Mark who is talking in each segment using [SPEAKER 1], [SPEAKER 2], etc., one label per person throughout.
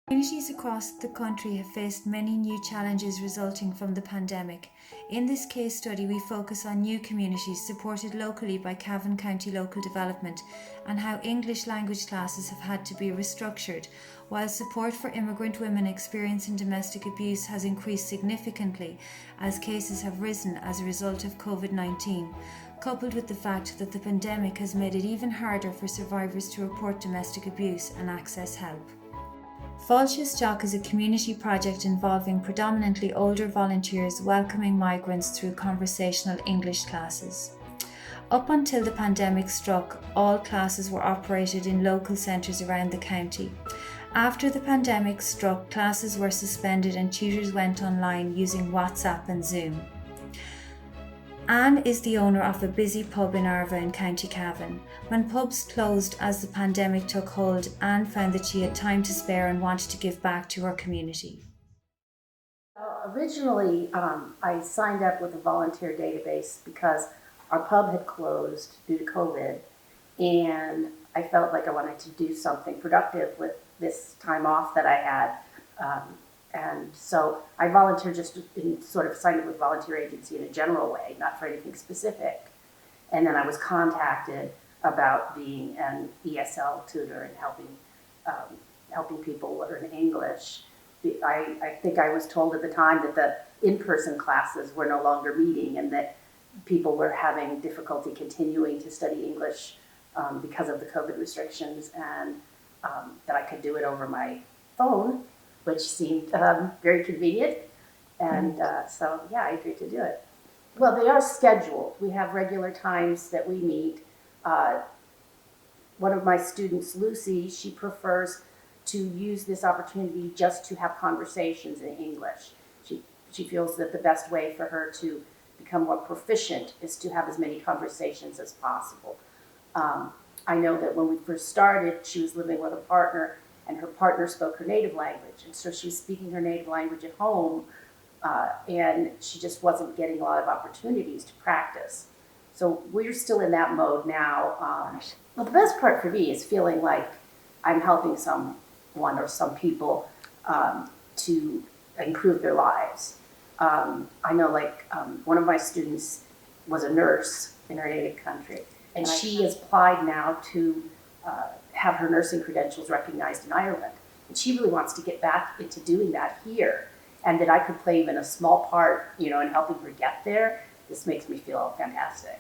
[SPEAKER 1] Communities across the country have faced many new challenges resulting from the pandemic. In this case study, we focus on new communities supported locally by Cavan County Local Development and how English language classes have had to be restructured, while support for immigrant women experiencing domestic abuse has increased significantly as cases have risen as a result of COVID-19, coupled with the fact that the pandemic has made it even harder for survivors to report domestic abuse and access help. Failte Isteach is a community project involving predominantly older volunteers welcoming migrants through conversational English classes. Up until the pandemic struck, all classes were operated in local centres around the county. After the pandemic struck, classes were suspended and tutors went online using WhatsApp and Zoom. Anne is the owner of a busy pub in Arva in County Cavan. When pubs closed as the pandemic took hold, Anne found that she had time to spare and wanted to give back to her community.
[SPEAKER 2] Originally, I signed up with a volunteer database because our pub had closed due to COVID, and I felt like I wanted to do something productive with this time off that I had. And so I volunteered just in sort of signed up with volunteer agency in a general way, not for anything specific. And then I was contacted about being an ESL tutor and helping people learn English. I think I was told at the time that the in-person classes were no longer meeting and that people were having difficulty continuing to study English because of the COVID restrictions, and that I could do it over my phone, which seemed very convenient. And so, yeah, I agreed to do it. Well, they are scheduled. We have regular times that we meet. One of my students, Lucy, she prefers to use this opportunity just to have conversations in English. She feels that the best way for her to become more proficient is to have as many conversations as possible. I know that when we first started, she was living with a partner, and her partner spoke her native language. And so she was speaking her native language at home, and she just wasn't getting a lot of opportunities to practice. So we're still in that mode now. Well, the best part for me is feeling like I'm helping someone or some people to improve their lives. I know one of my students was a nurse in her native country, and she has applied now to have her nursing credentials recognized in Ireland. And she really wants to get back into doing that here, and that I could play even a small part, in helping her get there. This makes me feel fantastic.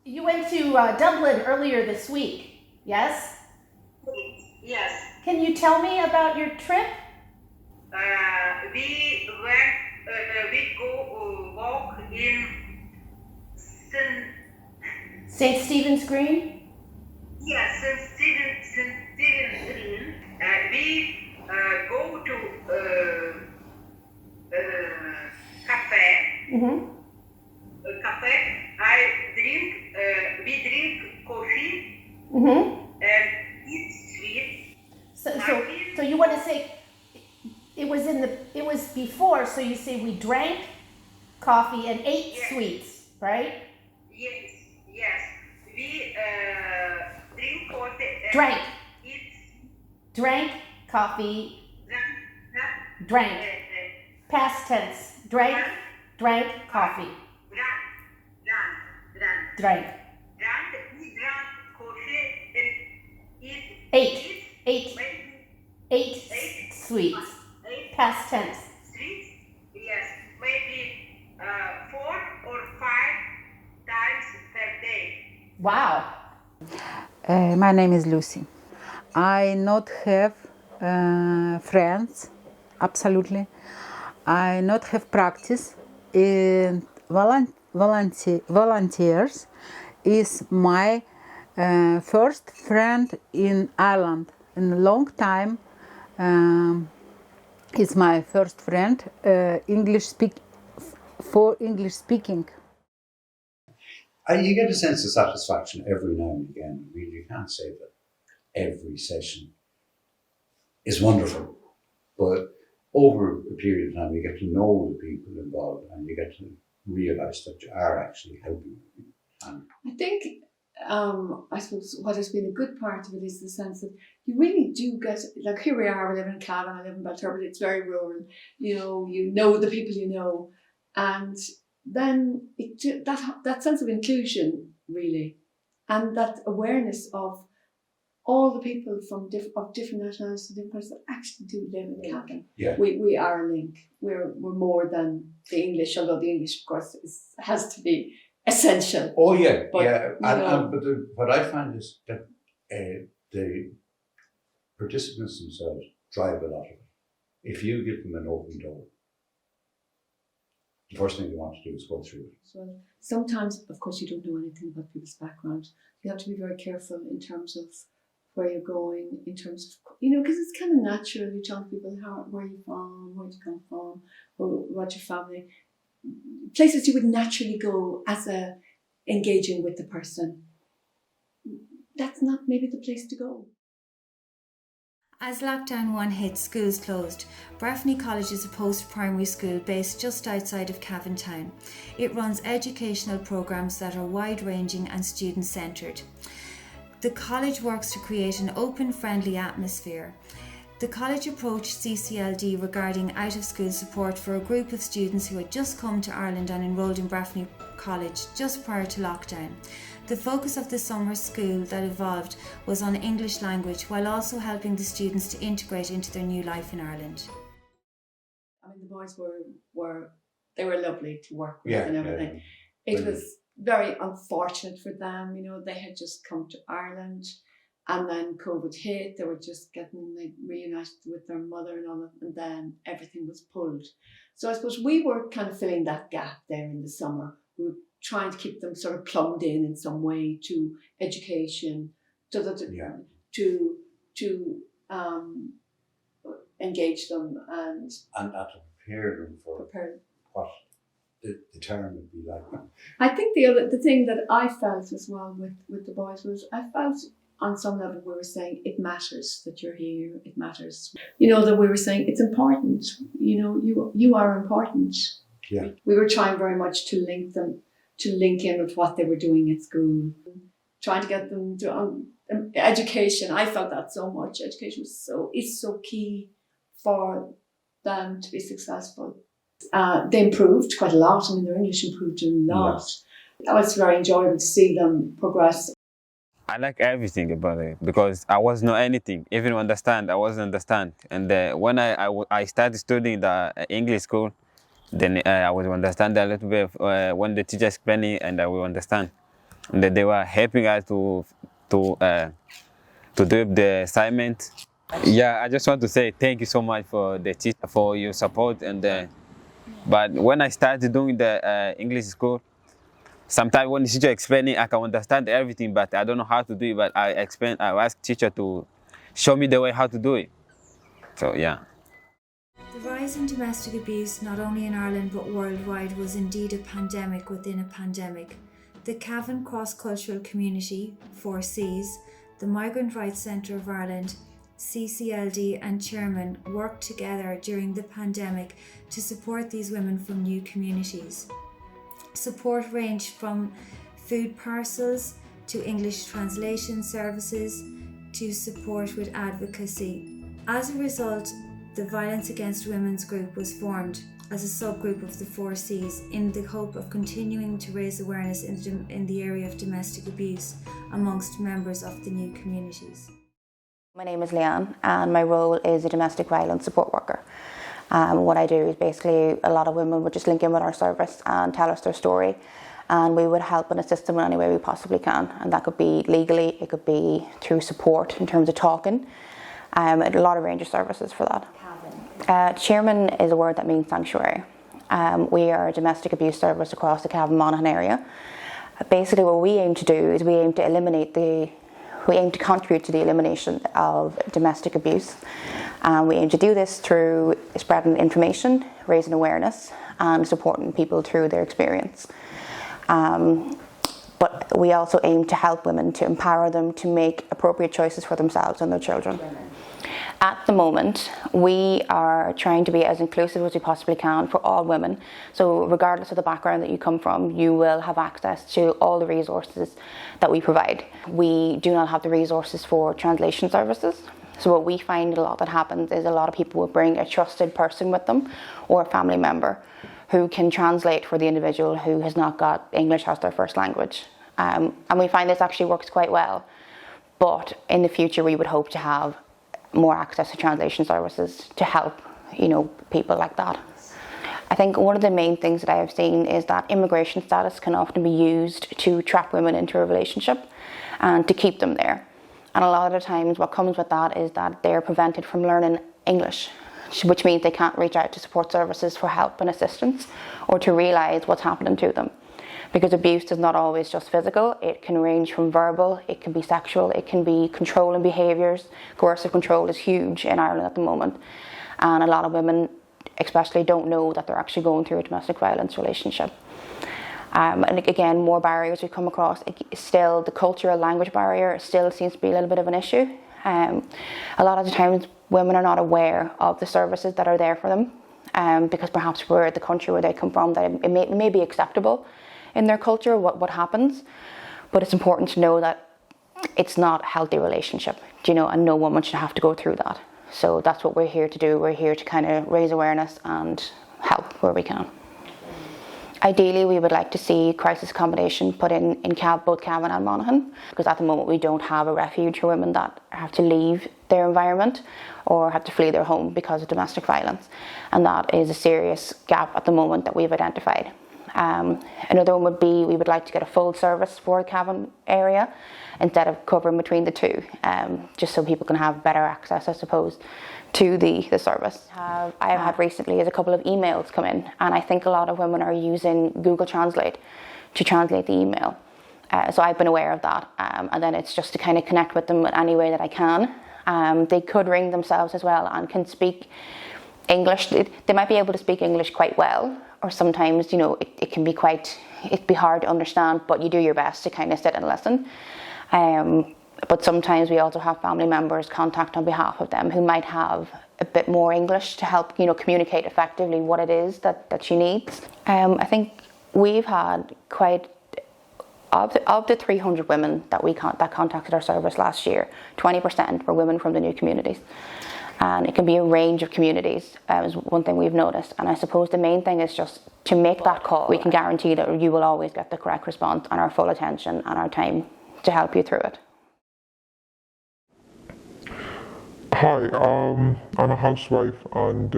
[SPEAKER 3] You went to Dublin earlier this week, yes?
[SPEAKER 4] Yes.
[SPEAKER 3] Can you tell me about your trip?
[SPEAKER 4] We go walk in
[SPEAKER 3] St. Stephen's Green?
[SPEAKER 4] Yes, St. Stephen's Green. We go to cafe. Cafe. We drink coffee and eat sweet.
[SPEAKER 3] So you want to say it was before, so you say we drank coffee and ate sweets, right?
[SPEAKER 4] Yes. We drink coffee and
[SPEAKER 3] Drank.
[SPEAKER 4] eat.
[SPEAKER 3] Drank coffee. Drank. Past tense. Drank coffee. Drank.
[SPEAKER 4] We drank coffee and
[SPEAKER 3] Ate sweets. Past tense.
[SPEAKER 4] Sweets? Yes, maybe 4 or 5 times per day.
[SPEAKER 3] Wow.
[SPEAKER 5] My name is Lucy. I not have friends, absolutely. I not have practice in volunteers is my first friend in Ireland in a long time. Is my first friend English speaking.
[SPEAKER 6] You get a sense of satisfaction every now and again. Really, you can't say that every session is wonderful, but over a period of time, you get to know the people involved, and you get to realise that you are actually helping people.
[SPEAKER 7] I think I suppose what has been a good part of it is the sense that you really do get, like here we are, we live in Cavan, I live in Belturbet, it's very rural, you know the people you know, and then that sense of inclusion really, and that awareness of all the people of different nationalities, different places that actually do live in Cavan.
[SPEAKER 6] Yeah.
[SPEAKER 7] We are a link. We're more than the English, although the English, of course, has to be essential.
[SPEAKER 6] Oh yeah,
[SPEAKER 7] But,
[SPEAKER 6] yeah.
[SPEAKER 7] you know,
[SPEAKER 6] What I find is that the participants themselves drive a lot of it. If you give them an open door, the first thing they want to do is go through it.
[SPEAKER 7] So sometimes, of course, you don't know anything about people's background. You have to be very careful in terms of where you're going, in terms of, because it's kind of natural. You tell people where you're from, where you come from, or what your family, places you would naturally go as engaging with the person. That's not maybe the place to go.
[SPEAKER 1] As lockdown 1 hit, schools closed. Breffni College is a post-primary school based just outside of Cavan Town. It runs educational programs that are wide-ranging and student-centred. The college works to create an open, friendly atmosphere. The college approached CCLD regarding out-of-school support for a group of students who had just come to Ireland and enrolled in Breffni College just prior to lockdown. The focus of the summer school that evolved was on English language, while also helping the students to integrate into their new life in Ireland.
[SPEAKER 7] I mean, the boys were lovely to work with and everything.
[SPEAKER 6] Yeah.
[SPEAKER 7] It was very unfortunate for them, they had just come to Ireland and then COVID hit, they were just getting reunited with their mother and all that, and then everything was pulled. So I suppose we were kind of filling that gap there in the summer. We were trying to keep them sort of plumbed in some way to education, to engage them and
[SPEAKER 6] to prepare them for what the term would be like.
[SPEAKER 7] I think the thing that I felt as well with the boys was I felt on some level we were saying it matters that you're here, it matters. That we were saying it's important, you are important.
[SPEAKER 6] Yeah.
[SPEAKER 7] We were trying very much to link in with what they were doing at school, trying to get them to education. I felt that so much. Education is so key for them to be successful. They improved quite a lot. I mean, their English improved a lot. Yes. It was very enjoyable to see them progress.
[SPEAKER 8] I like everything about it because I was not anything. Even I wasn't understand. And when I started studying the English school, then I would understand a little bit when the teacher explaining, and I will understand. And they were helping us to do the assignment. Yeah, I just want to say thank you so much for the teacher for your support. And but when I started doing the English school, sometimes when the teacher explaining, I can understand everything, but I don't know how to do it. But I ask teacher to show me the way how to do it. So yeah.
[SPEAKER 1] The rise in domestic abuse, not only in Ireland but worldwide, was indeed a pandemic within a pandemic. The Cavan Cross-Cultural Community, 4Cs, the Migrant Rights Centre of Ireland, CCLD and Chairman worked together during the pandemic to support these women from new communities. Support ranged from food parcels to English translation services to support with advocacy. As a result, the Violence Against Women's group was formed as a subgroup of the 4Cs in the hope of continuing to raise awareness in the area of domestic abuse amongst members of the new communities.
[SPEAKER 9] My name is Leanne and my role is a domestic violence support worker. What I do is basically a lot of women would just link in with our service and tell us their story, and we would help and assist them in any way we possibly can, and that could be legally, it could be through support in terms of talking, a lot of range of services for that. Chairman is a word that means sanctuary. We are a domestic abuse service across the Cavan Monaghan area. Basically what we aim to do is we aim to contribute to the elimination of domestic abuse. We aim to do this through spreading information, raising awareness and supporting people through their experience. But we also aim to help women, to empower them to make appropriate choices for themselves and their children. At the moment, we are trying to be as inclusive as we possibly can for all women. So regardless of the background that you come from, you will have access to all the resources that we provide. We do not have the resources for translation services. So what we find a lot that happens is a lot of people will bring a trusted person with them or a family member who can translate for the individual who has not got English as their first language. And we find this actually works quite well. But in the future, we would hope to have more access to translation services to help, people like that. I think one of the main things that I have seen is that immigration status can often be used to trap women into a relationship and to keep them there. And a lot of the times what comes with that is that they're prevented from learning English, which means they can't reach out to support services for help and assistance or to realise what's happening to them. Because abuse is not always just physical, it can range from verbal, it can be sexual, it can be controlling behaviours. Coercive control is huge in Ireland at the moment, and a lot of women especially don't know that they're actually going through a domestic violence relationship. And again, more barriers we come across. Still, the cultural language barrier still seems to be a little bit of an issue. A lot of the times women are not aware of the services that are there for them, because perhaps we're the country where they come from, that it may be acceptable in their culture what happens, but it's important to know that it's not a healthy relationship, and no woman should have to go through that. So that's what we're here to do. We're here to kind of raise awareness and help where we can. Ideally, we would like to see crisis accommodation put in both Cavan and Monaghan, because at the moment we don't have a refuge for women that have to leave their environment or have to flee their home because of domestic violence, and that is a serious gap at the moment that we've identified. Another one would be we would like to get a full service for the Cavan area instead of covering between the two, just so people can have better access, I suppose, to the service. I have had recently is a couple of emails come in, and I think a lot of women are using Google Translate to translate the email. So I've been aware of that, and then it's just to kind of connect with them in any way that I can. They could ring themselves as well and can speak English. They might be able to speak English quite well, or sometimes, it can be it'd be hard to understand, but you do your best to kind of sit and listen. But sometimes we also have family members contact on behalf of them who might have a bit more English to help, communicate effectively what it is that she needs. I think we've had of the 300 women that contacted our service last year, 20% were women from the new communities. And it can be a range of communities, is one thing we've noticed. And I suppose the main thing is just to make that call. We can guarantee that you will always get the correct response and our full attention and our time to help you through it.
[SPEAKER 10] Hi, I'm a housewife, and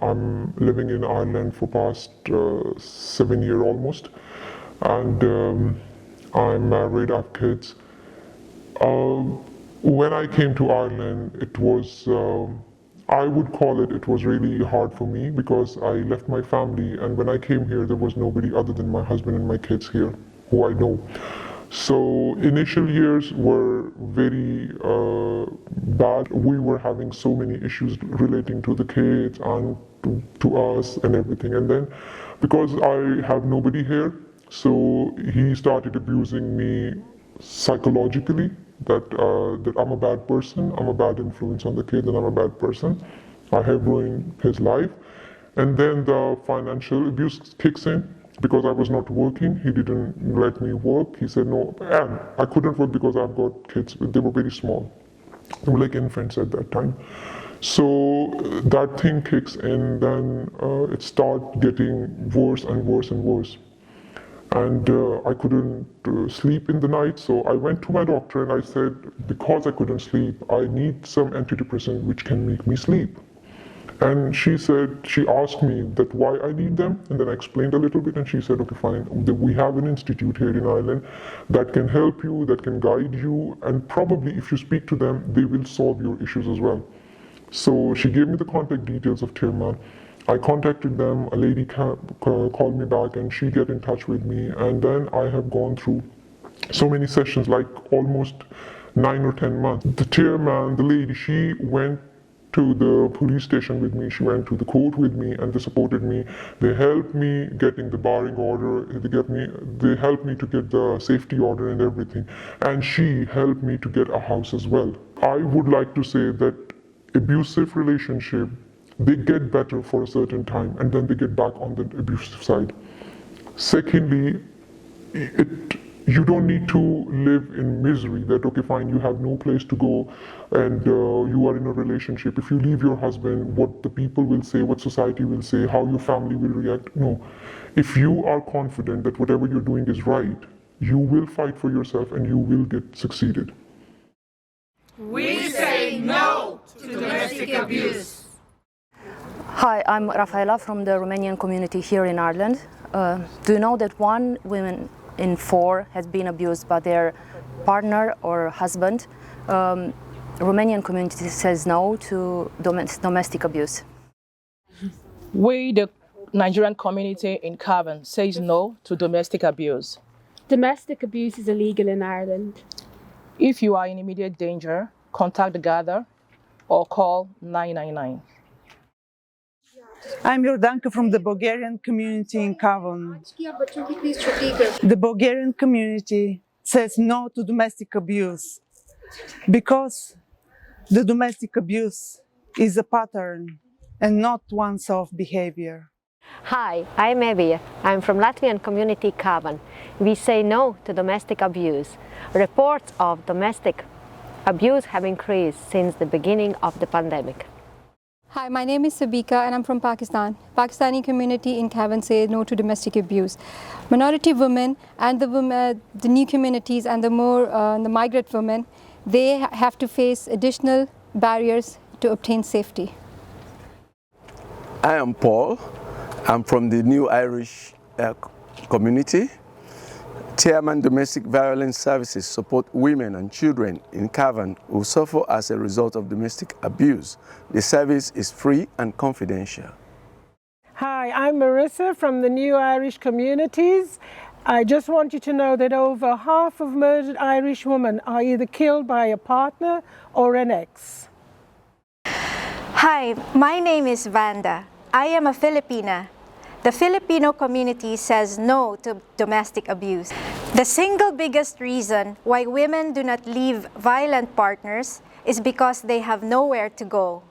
[SPEAKER 10] I'm living in Ireland for past 7 years almost. And I'm married, I have kids. When I came to Ireland, it was, I would call it was really hard for me, because I left my family, and when I came here there was nobody other than my husband and my kids here who I know. So initial years were very bad. We were having so many issues relating to the kids and to us and everything. And then because I have nobody here, so he started abusing me psychologically, that I'm a bad person, I'm a bad influence on the kid, and I'm a bad person. I have ruined his life. And then the financial abuse kicks in. Because I was not working, he didn't let me work. He said no, and I couldn't work because I've got kids. They were very small. They were like infants at that time. So that thing kicks in, then it starts getting worse and worse and worse. And I couldn't sleep in the night, so I went to my doctor and I said, because I couldn't sleep, I need some antidepressant which can make me sleep. And she asked me that why I need them, and then I explained a little bit, and she said, okay, fine, we have an institute here in Ireland that can help you, that can guide you, and probably if you speak to them, they will solve your issues as well. So she gave me the contact details of Chairman. I contacted them, a lady called me back, and she got in touch with me, and then I have gone through so many sessions, like almost 9 or 10 months. The Chairman, the lady, she went to the police station with me, she went to the court with me, and they supported me. They helped me getting the barring order, they helped me to get the safety order and everything. And she helped me to get a house as well. I would like to say that abusive relationship, they get better for a certain time and then they get back on the abusive side. Secondly, you don't need to live in misery that, okay, fine, you have no place to go and you are in a relationship. If you leave your husband, what the people will say, what society will say, how your family will react. No. If you are confident that whatever you're doing is right, you will fight for yourself and you will get succeeded.
[SPEAKER 11] We say no to domestic abuse.
[SPEAKER 12] Hi, I'm Rafaela from the Romanian community here in Ireland. Do you know that 1 woman in 4 has been abused by their partner or husband? Romanian community says no to domestic abuse.
[SPEAKER 11] We, the Nigerian community in Cavan, says no to domestic abuse.
[SPEAKER 13] Domestic abuse is illegal in Ireland.
[SPEAKER 11] If you are in immediate danger, contact the Gather or call 999.
[SPEAKER 14] I'm Jordanka from the Bulgarian community in Cavan. The Bulgarian community says no to domestic abuse because the domestic abuse is a pattern and not one-off behavior.
[SPEAKER 15] Hi, I'm Evie. I'm from Latvian community Cavan. We say no to domestic abuse. Reports of domestic abuse have increased since the beginning of the pandemic.
[SPEAKER 16] Hi, my name is Sabika and I'm from Pakistan. Pakistani community in Cavan say no to domestic abuse. Minority women and the new communities and the migrant women, they have to face additional barriers to obtain safety.
[SPEAKER 17] I am Paul. I'm from the New Irish community. Chairman Domestic Violence Services support women and children in Cavan who suffer as a result of domestic abuse. The service is free and confidential.
[SPEAKER 18] Hi, I'm Marissa from the New Irish Communities. I just want you to know that over half of murdered Irish women are either killed by a partner or an ex.
[SPEAKER 19] Hi, my name is Vanda. I am a Filipina. The Filipino community says no to domestic abuse. The single biggest reason why women do not leave violent partners is because they have nowhere to go.